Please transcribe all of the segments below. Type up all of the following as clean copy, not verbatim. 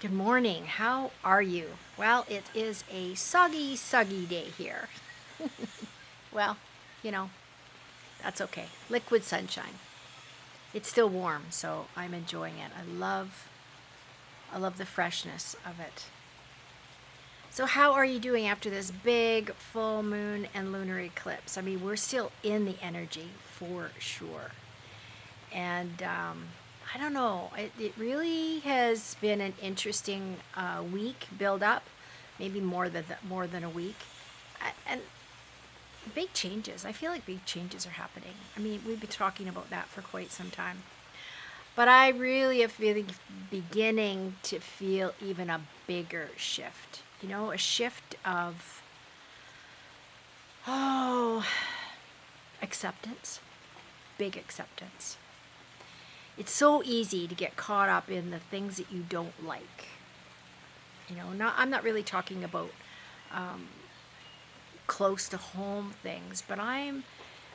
Good morning. How are you? Well, it is a soggy day here. Well, you know, that's okay. Liquid sunshine. It's still warm, so I'm enjoying it. I love the freshness of it. So how are you doing after this big full moon and lunar eclipse? I mean, we're still in the energy for sure. And I don't know. It really has been an interesting week build up, maybe more than a week, and big changes. I feel like big changes are happening. I mean, we've been talking about that for quite some time, but I really am feeling beginning to feel even a bigger shift. A shift of oh acceptance, big acceptance. It's so easy to get caught up in the things that you don't like. I'm not really talking about close to home things, but I'm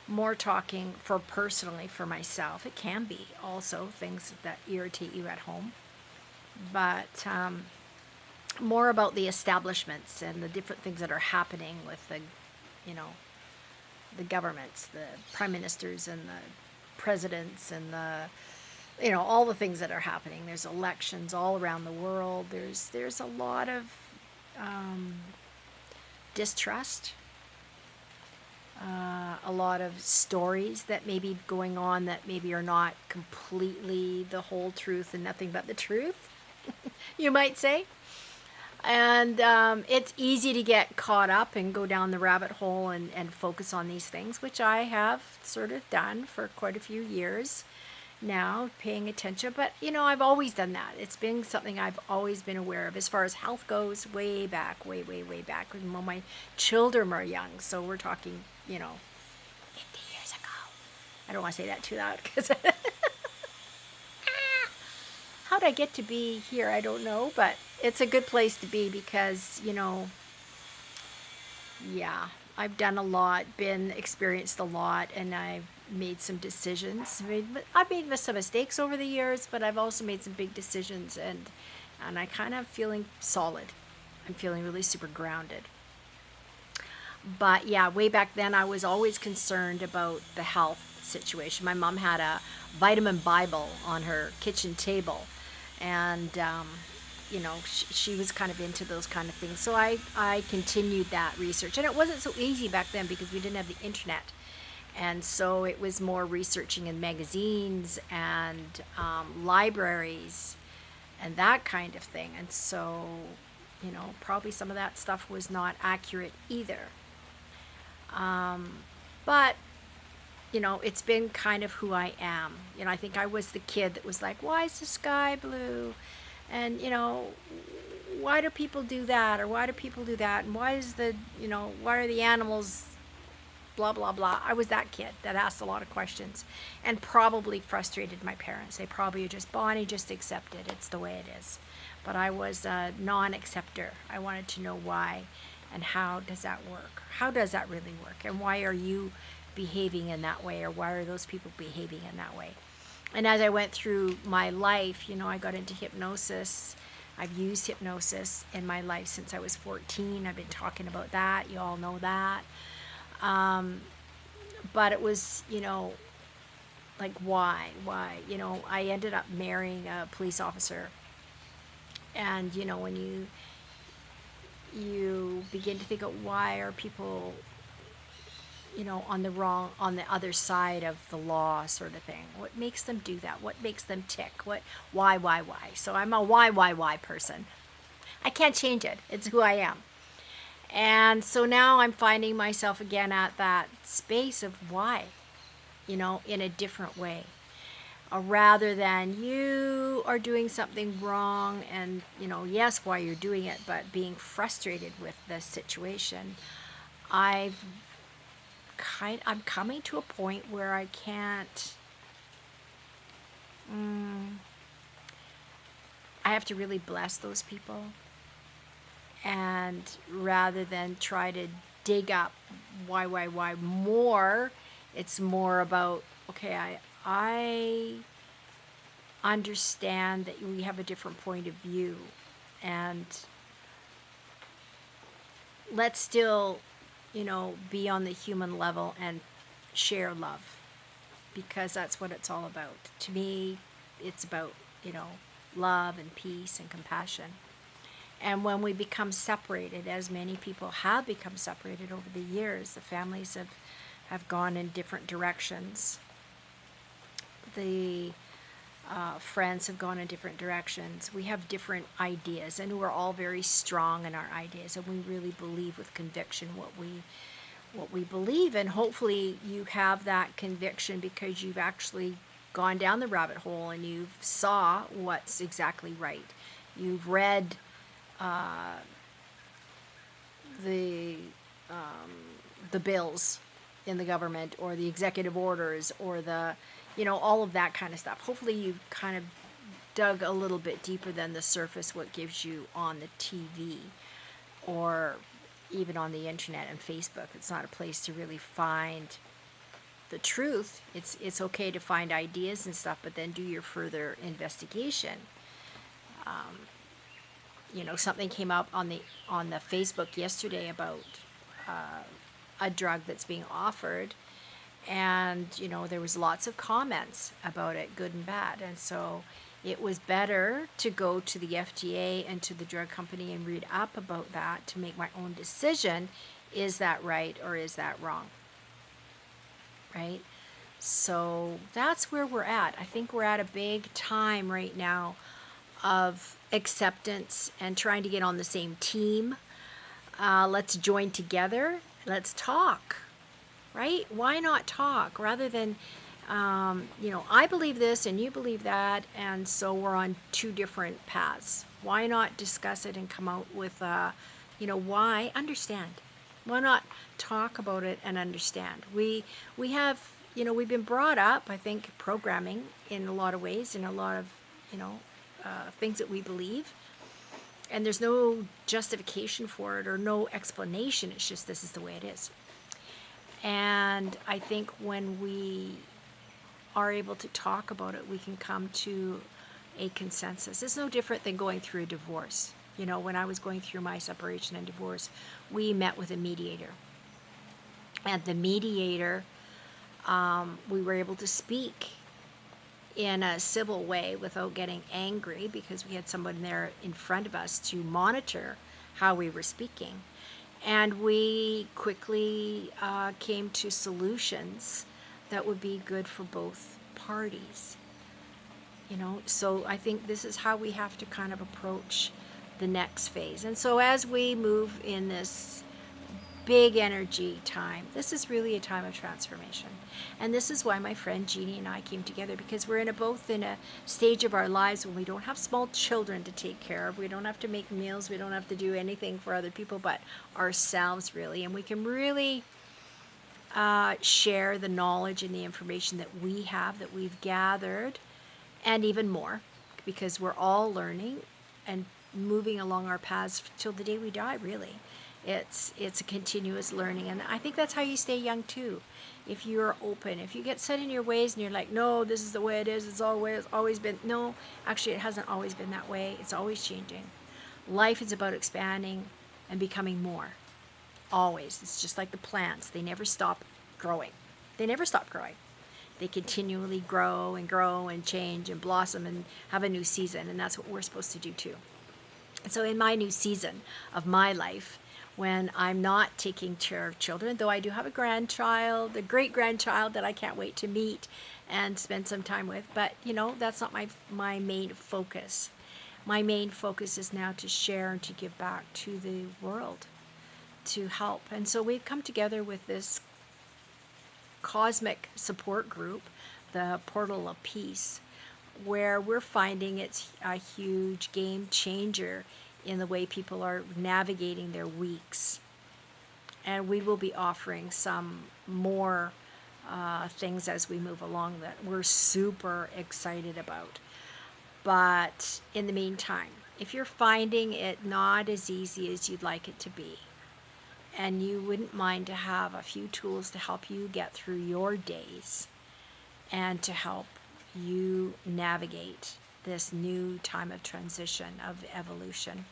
more talking for personally for myself. It can be also things that irritate you at home, but more about the establishments and the different things that are happening with you know, the governments, the prime ministers and the presidents and all the things that are happening. There's elections all around the world. There's a lot of distrust, a lot of stories that may be going on that maybe are not completely the whole truth and nothing but the truth, you might say. And it's easy to get caught up and go down the rabbit hole and focus on these things, which I have sort of done for quite a few years now, paying attention. But, I've always done that. It's been something I've always been aware of as far as health goes, way back, way back when my children were young. So we're talking, 50 years ago. I don't want to say that too loud because how'd I get to be here? I don't know, but it's a good place to be because, yeah, I've done a lot, experienced a lot, and I've made some decisions. I've made some mistakes over the years, but I've also made some big decisions, and I kind of feeling solid. I'm feeling really super grounded. But yeah, way back then, I was always concerned about the health situation. My mom had a vitamin Bible on her kitchen table, and she was kind of into those kind of things. So I continued that research. And it wasn't so easy back then because we didn't have the internet. And so it was more researching in magazines and libraries and that kind of thing. And so, probably some of that stuff was not accurate either. But it's been kind of who I am. I think I was the kid that was like, why is the sky blue? And, why do people do that? Or why do people do that? And why why are the animals blah, blah, blah? I was that kid that asked a lot of questions and probably frustrated my parents. They probably just, Bonnie, just accept it. It's the way it is. But I was a non-acceptor. I wanted to know why and how does that work? How does that really work? And why are you behaving in that way? Or why are those people behaving in that way? And as I went through my life, I got into hypnosis. I've used hypnosis in my life since I was 14. I've been talking about that. You all know that. But it was, like, why? I ended up marrying a police officer. And, when you begin to think of why are people on the other side of the law sort of thing. What makes them do that? What makes them tick? Why? So I'm a why person. I can't change it. It's who I am. And so now I'm finding myself again at that space of why, in a different way. Rather than you are doing something wrong and, yes, why you're doing it, but being frustrated with the situation. I'm coming to a point where I can't. I have to really bless those people, and rather than try to dig up why more, it's more about, okay, I understand that we have a different point of view, And let's still, be on the human level and share love, because that's what it's all about. To me, it's about, love and peace and compassion. And when we become separated, as many people have become separated over the years, the families have gone in different directions. The friends have gone in different directions. We have different ideas, and we're all very strong in our ideas, and we really believe with conviction what we believe. And hopefully you have that conviction because you've actually gone down the rabbit hole and you saw what's exactly right. You've read the bills in the government, or the executive orders, or the all of that kind of stuff. Hopefully you've kind of dug a little bit deeper than the surface, what gives you on the TV or even on the internet and Facebook. It's not a place to really find the truth. It's okay to find ideas and stuff, but then do your further investigation. Something came up on the Facebook yesterday about a drug that's being offered, and there was lots of comments about it, good and bad. And so it was better to go to the FDA and to the drug company and read up about that to make my own decision. Is that right or is that wrong? Right? So that's where we're at. I think we're at a big time right now of acceptance and trying to get on the same team. Let's join together. Let's talk. Right? Why not talk rather than, I believe this and you believe that, and so we're on two different paths. Why not discuss it and come out with, why? Understand. Why not talk about it and understand? We have, we've been brought up, I think, programming in a lot of ways, in a lot of, things that we believe. And there's no justification for it or no explanation. It's just, this is the way it is. And I think when we are able to talk about it, we can come to a consensus. It's no different than going through a divorce. When I was going through my separation and divorce, we met with a mediator. And the mediator, we were able to speak in a civil way without getting angry, because we had someone there in front of us to monitor how we were speaking. And we quickly came to solutions that would be good for both parties. So I think this is how we have to kind of approach the next phase. And so as we move in this big energy time, this is really a time of transformation. And this is why my friend Jeannie and I came together, because we're both in a stage of our lives when we don't have small children to take care of. We don't have to make meals. We don't have to do anything for other people but ourselves, really. And we can really share the knowledge and the information that we have, that we've gathered, and even more, because we're all learning and moving along our paths till the day we die, really. It's a continuous learning, and I think that's how you stay young too. If you're open, if you get set in your ways and you're like, no, this is the way it is, it's always been. No, actually it hasn't always been that way. It's always changing. Life is about expanding and becoming more. Always. It's just like the plants. They never stop growing. They never stop growing. They continually grow and change and blossom and have a new season, and that's what we're supposed to do too. And so in my new season of my life, when I'm not taking care of children, though I do have a grandchild, a great-grandchild that I can't wait to meet and spend some time with, but that's not my main focus. My main focus is now to share and to give back to the world, to help. And so we've come together with this cosmic support group, the Portal of Peace, where we're finding it's a huge game changer in the way people are navigating their weeks. And we will be offering some more things as we move along that we're super excited about. But in the meantime, if you're finding it not as easy as you'd like it to be, and you wouldn't mind to have a few tools to help you get through your days and to help you navigate this new time of transition, of evolution,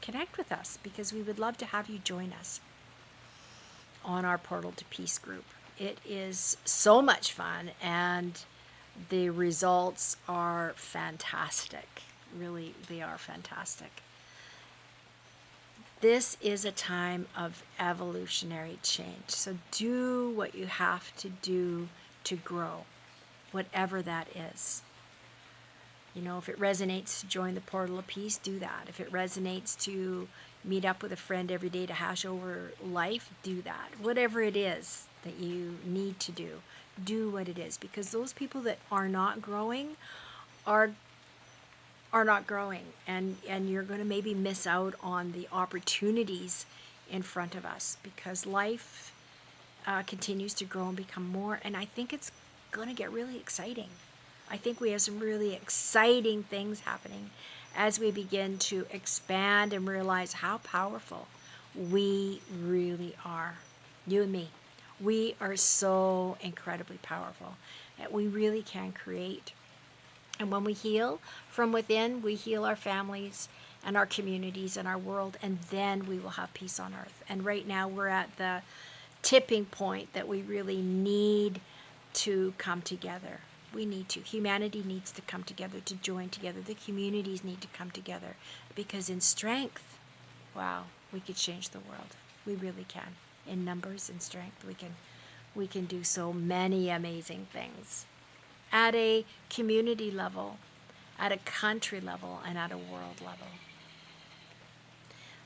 connect with us, because we would love to have you join us on our Portal to Peace group. It is so much fun, and the results are fantastic. Really, they are fantastic. This is a time of evolutionary change. So do what you have to do to grow, whatever that is. You know, if it resonates to join the Portal of Peace, do that. If it resonates to meet up with a friend every day to hash over life, do that. Whatever it is that you need to do what it is. Because those people that are not growing are not growing. And you're going to maybe miss out on the opportunities in front of us, because life continues to grow and become more. And I think it's going to get really exciting. I think we have some really exciting things happening as we begin to expand and realize how powerful we really are. You and me. We are so incredibly powerful that we really can create. And when we heal from within, we heal our families and our communities and our world, and then we will have peace on earth. And right now we're at the tipping point that we really need to come together. We need to. Humanity needs to come together, to join together. The communities need to come together, because in strength, wow, we could change the world. We really can. In numbers and strength, we can do so many amazing things at a community level, at a country level, and at a world level.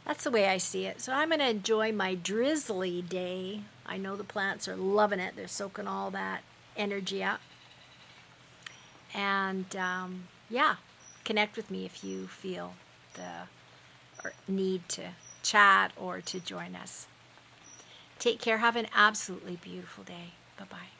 That's the way I see it. So I'm going to enjoy my drizzly day. I know the plants are loving it. They're soaking all that energy up. And yeah, connect with me if you feel the need to chat or to join us. Take care. Have an absolutely beautiful day. Bye-bye.